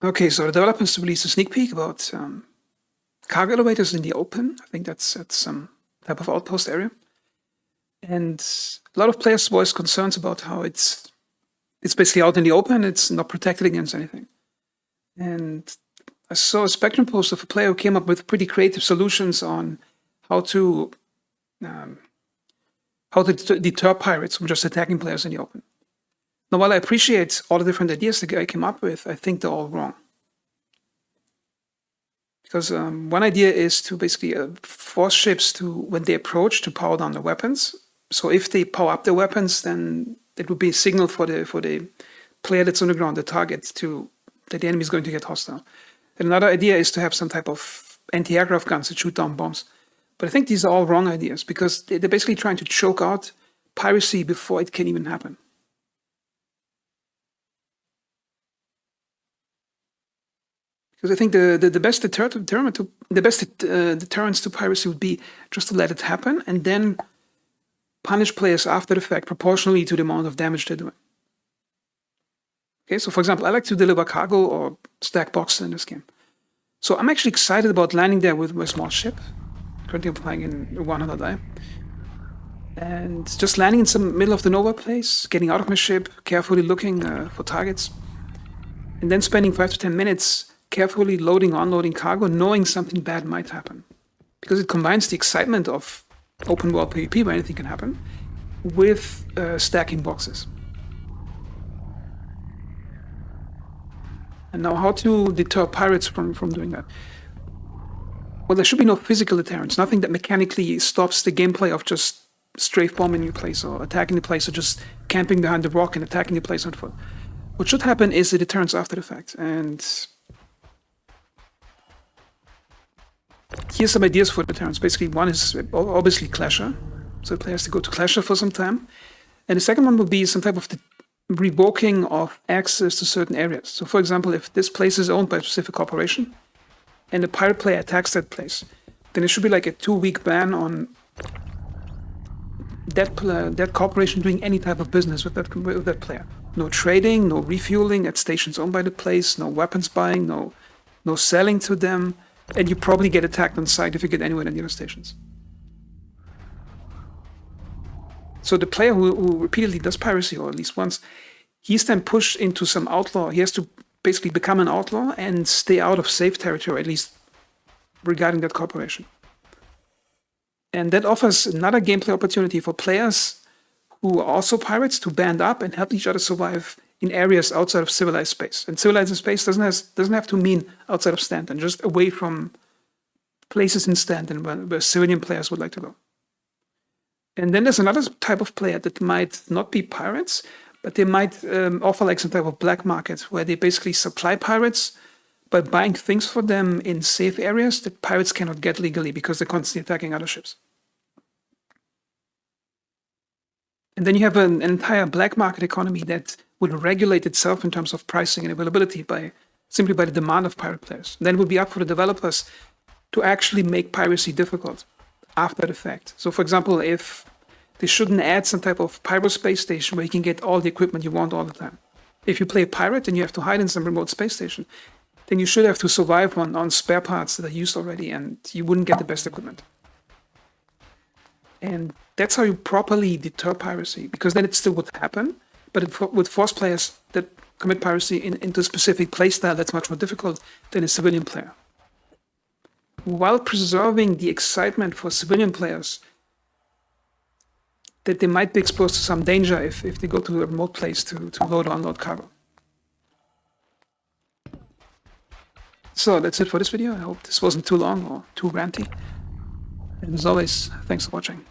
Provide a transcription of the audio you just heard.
Okay, so the developers released a sneak peek about cargo elevators in the open. I think that's at some type of outpost area. And a lot of players voiced concerns about how it's basically out in the open, it's not protected against anything. And I saw a Spectrum post of a player who came up with pretty creative solutions on how to deter pirates from just attacking players in the open. Now, while I appreciate all the different ideas the guy came up with, I think they're all wrong. Because one idea is to basically force ships to, when they approach, to power down their weapons. So if they power up their weapons, then it would be a signal for the player that's on the ground, the target, that the enemy is going to get hostile. And another idea is to have some type of anti-aircraft guns that shoot down bombs. But I think these are all wrong ideas because they're basically trying to choke out piracy before it can even happen. Because I think the best deterrents to piracy would be just to let it happen and then punish players after the fact proportionally to the amount of damage they're doing. Okay, so for example, I like to deliver cargo or stack boxes in this game. So I'm actually excited about landing there with my small ship. Currently I'm flying in 100i. And just landing in some middle of the nowhere place, getting out of my ship, carefully looking for targets, and then spending 5 to 10 minutes carefully loading, unloading cargo, knowing something bad might happen. Because it combines the excitement of open world PvP where anything can happen with stacking boxes. And now how to deter pirates from doing that? Well, there should be no physical deterrents, nothing that mechanically stops the gameplay of just strafe bombing your place or attacking the place or just camping behind the rock and attacking the place on foot. What should happen is the deterrents after the fact. And here's some ideas for deterrents. Basically, one is obviously Clasher. So the player has to go to Clasher for some time. And the second one would be some type of revoking of access to certain areas. So for example, if this place is owned by a specific corporation and the pirate player attacks that place, then it should be like a 2-week ban on that corporation doing any type of business with that player. No trading, no refueling at stations owned by the place, no weapons buying, no selling to them, and you probably get attacked on sight if you get anywhere near the stations. So the player who repeatedly does piracy, or at least once, he's then pushed into some outlaw. He has to basically become an outlaw and stay out of safe territory, at least regarding that corporation. And that offers another gameplay opportunity for players who are also pirates to band up and help each other survive in areas outside of civilized space. And civilized space doesn't have to mean outside of Stanton, just away from places in Stanton where civilian players would like to go. And then there's another type of player that might not be pirates, but they might offer like some type of black market where they basically supply pirates by buying things for them in safe areas that pirates cannot get legally because they're constantly attacking other ships. And then you have an entire black market economy that will regulate itself in terms of pricing and availability simply by the demand of pirate players. And then it would be up for the developers to actually make piracy difficult after the fact. So for example, if they shouldn't add some type of pyro space station where you can get all the equipment you want all the time. If you play a pirate and you have to hide in some remote space station, then you should have to survive on spare parts that are used already and you wouldn't get the best equipment. And that's how you properly deter piracy, because then it still would happen, but it would force players that commit piracy into a specific playstyle that's much more difficult than a civilian player. While preserving the excitement for civilian players that they might be exposed to some danger if they go to a remote place to load or unload cargo. So that's it for this video. I hope this wasn't too long or too ranty. And as always, thanks for watching.